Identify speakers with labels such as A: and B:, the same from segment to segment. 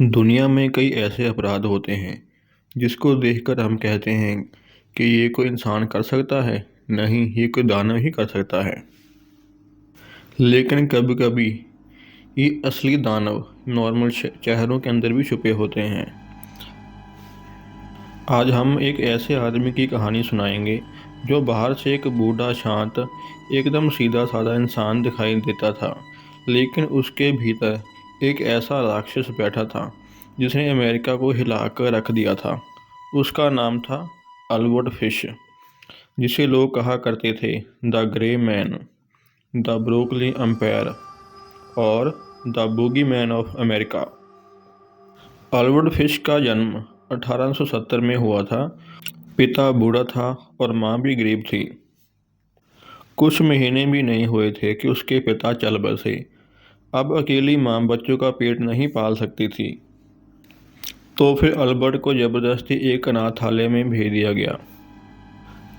A: दुनिया में कई ऐसे अपराध होते हैं जिसको देखकर हम कहते हैं कि ये कोई इंसान कर सकता है। नहीं, ये कोई दानव ही कर सकता है। लेकिन कभी कभी ये असली दानव नॉर्मल चेहरों के अंदर भी छुपे होते हैं। आज हम एक ऐसे आदमी की कहानी सुनाएंगे जो बाहर से एक बूढ़ा शांत एकदम सीधा साधा इंसान दिखाई देता था, लेकिन उसके भीतर एक ऐसा राक्षस बैठा था जिसने अमेरिका को हिलाकर रख दिया था। उसका नाम था अल्बर्ट फिश, जिसे लोग कहा करते थे the grey man, the Brooklyn vampire और the boogie man of America. Albert Fish का जन्म 1870 में हुआ था। पिता बूढ़ा था और माँ भी गरीब थी। कुछ महीने भी नहीं हुए थे कि उसके पिता चल बसे। अब अकेली माँ बच्चों का पेट नहीं पाल सकती थी, तो फिर अल्बर्ट को ज़बरदस्ती एक अनाथालय में भेज दिया गया।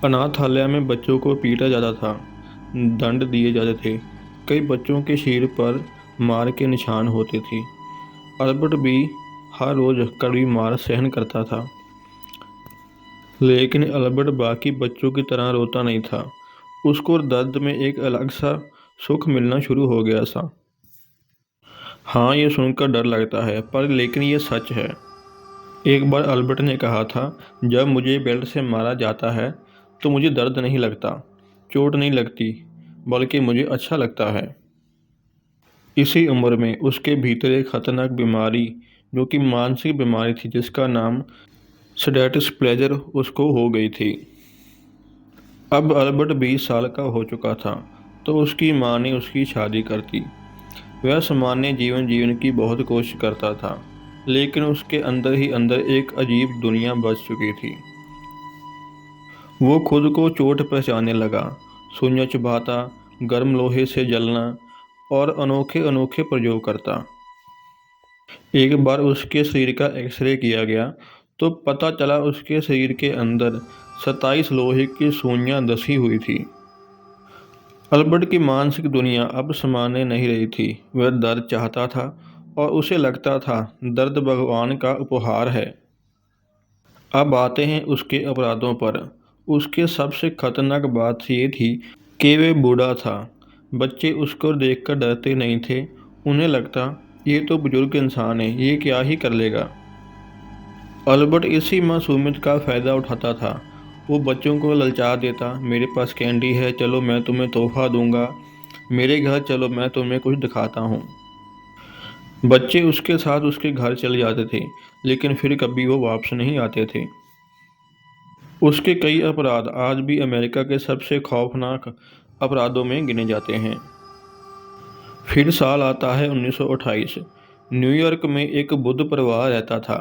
A: अनाथालय में बच्चों को पीटा जाता था, दंड दिए जाते थे। कई बच्चों के सिर पर मार के निशान होते थे। अल्बर्ट भी हर रोज़ कड़वी मार सहन करता था, लेकिन अल्बर्ट बाकी बच्चों की तरह रोता नहीं था। उसको दर्द में एक अलग सा सुख मिलना शुरू हो गया था। हाँ, ये सुनकर डर लगता है, पर लेकिन ये सच है। एक बार अल्बर्ट ने कहा था, जब मुझे बेल्ट से मारा जाता है तो मुझे दर्द नहीं लगता, चोट नहीं लगती, बल्कि मुझे अच्छा लगता है। इसी उम्र में उसके भीतर एक खतरनाक बीमारी, जो कि मानसिक बीमारी थी, जिसका नाम सैडिस्ट प्लेजर, उसको हो गई थी। अब अल्बर्ट 20 साल का हो चुका था, तो उसकी माँ ने उसकी शादी कर दी। वह सामान्य जीवन जीने की बहुत कोशिश करता था, लेकिन उसके अंदर ही अंदर एक अजीब दुनिया बस चुकी थी। वो खुद को चोट पहुँचाने लगा, सुइयां चुभाता, गर्म लोहे से जलना और अनोखे अनोखे प्रयोग करता। एक बार उसके शरीर का एक्सरे किया गया तो पता चला उसके शरीर के अंदर 27 लोहे की सुइयां धंसी हुई थी। अल्बर्ट की मानसिक दुनिया अब सामान्य नहीं रही थी। वह दर्द चाहता था और उसे लगता था दर्द भगवान का उपहार है। अब आते हैं उसके अपराधों पर। उसके सबसे खतरनाक बात ये थी कि वह बूढ़ा था। बच्चे उसको देखकर डरते नहीं थे। उन्हें लगता, ये तो बुजुर्ग इंसान है, ये क्या ही कर लेगा। अल्बर्ट इसी मासूमियत का फ़ायदा उठाता था। वो बच्चों को ललचा देता, मेरे पास कैंडी है, चलो मैं तुम्हें तोहफा दूंगा, मेरे घर चलो मैं तुम्हें कुछ दिखाता हूँ। बच्चे उसके साथ उसके घर चले जाते थे, लेकिन फिर कभी वो वापस नहीं आते थे। उसके कई अपराध आज भी अमेरिका के सबसे खौफनाक अपराधों में गिने जाते हैं। फिर साल आता है 1928। न्यूयॉर्क में एक बुद्ध परिवार रहता था।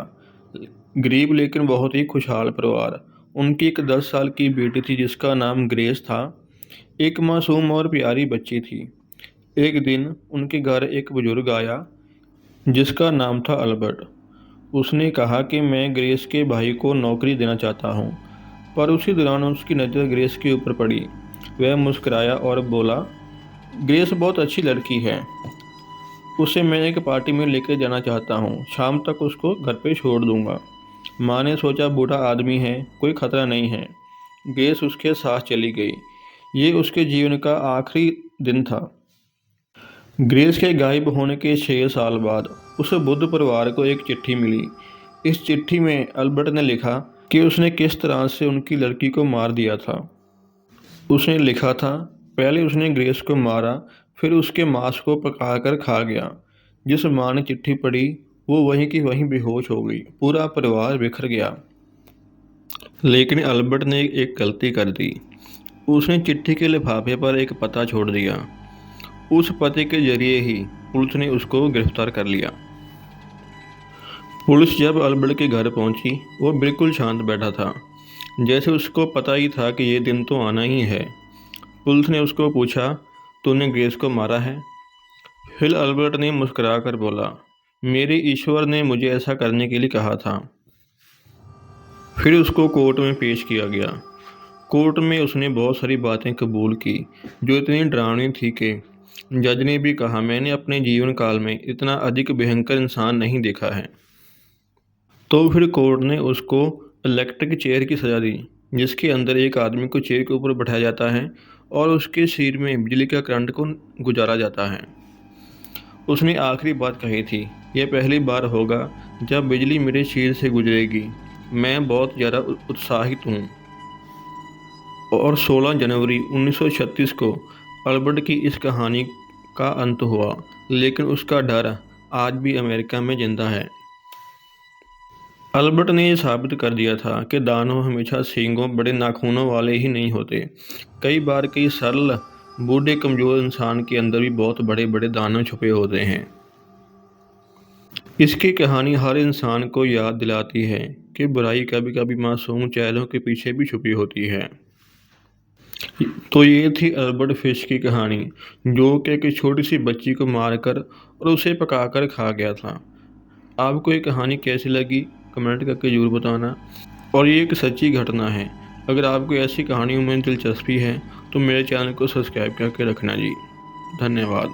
A: गरीब लेकिन बहुत ही खुशहाल परिवार। उनकी एक 10 साल की बेटी थी जिसका नाम ग्रेस था। एक मासूम और प्यारी बच्ची थी। एक दिन उनके घर एक बुजुर्ग आया जिसका नाम था अल्बर्ट। उसने कहा कि मैं ग्रेस के भाई को नौकरी देना चाहता हूँ, पर उसी दौरान उसकी नज़र ग्रेस के ऊपर पड़ी। वह मुस्कुराया और बोला, ग्रेस बहुत अच्छी लड़की है, उसे मैं एक पार्टी में लेकर जाना चाहता हूँ, शाम तक उसको घर पे छोड़ दूंगा। माँ ने सोचा, बूढ़ा आदमी है, कोई खतरा नहीं है। ग्रेस उसके साथ चली गई। ये उसके जीवन का आखिरी दिन था। ग्रेस के गायब होने के 6 साल बाद उस बुद्ध परिवार को एक चिट्ठी मिली। इस चिट्ठी में अल्बर्ट ने लिखा कि उसने किस तरह से उनकी लड़की को मार दिया था। उसने लिखा था, पहले उसने ग्रेस को मारा, फिर उसके मांस को पकाकर खा गया। जिस माँ ने चिट्ठी पढ़ी वो वहीं की वहीं बेहोश हो गई। पूरा परिवार बिखर गया। लेकिन अल्बर्ट ने एक गलती कर दी। उसने चिट्ठी के लिफाफे पर एक पता छोड़ दिया। उस पते के जरिए ही पुलिस ने उसको गिरफ्तार कर लिया। पुलिस जब अल्बर्ट के घर पहुंची, वो बिल्कुल शांत बैठा था, जैसे उसको पता ही था कि ये दिन तो आना ही है। पुलिस ने उसको पूछा, तूने ग्रेस को मारा है? फिर अल्बर्ट ने मुस्कुराकर बोला, मेरे ईश्वर ने मुझे ऐसा करने के लिए कहा था। फिर उसको कोर्ट में पेश किया गया। कोर्ट में उसने बहुत सारी बातें कबूल की जो इतनी डरावनी थी कि जज ने भी कहा, मैंने अपने जीवन काल में इतना अधिक भयंकर इंसान नहीं देखा है। तो फिर कोर्ट ने उसको इलेक्ट्रिक चेयर की सज़ा दी, जिसके अंदर एक आदमी को चेयर के ऊपर बैठाया जाता है और उसके सिर में बिजली का करंट को गुजारा जाता है। उसने आखिरी बात कही थी, यह पहली बार होगा जब बिजली मेरे सिर से गुजरेगी। मैं बहुत ज़्यादा उत्साहित हूँ। और 16 जनवरी 1936 को अल्बर्ट की इस कहानी का अंत हुआ, लेकिन उसका डर आज भी अमेरिका में जिंदा है। अल्बर्ट ने यह साबित कर दिया था कि दानव हमेशा सींगों बड़े नाखूनों वाले ही नहीं होते। कई बार कई सरल बूढ़े कमज़ोर इंसान के अंदर भी बहुत बड़े बड़े दानव छुपे होते हैं। इसकी कहानी हर इंसान को याद दिलाती है कि बुराई कभी कभी मासूम चेहरों के पीछे भी छुपी होती है। तो ये थी अल्बर्ट फिश की कहानी, जो कि एक छोटी सी बच्ची को मारकर और उसे पकाकर खा गया था। आपको ये कहानी कैसी लगी कमेंट करके ज़रूर बताना। और ये एक सच्ची घटना है। अगर आपको ऐसी कहानियों में दिलचस्पी है तो मेरे चैनल को सब्सक्राइब करके रखना जी। धन्यवाद।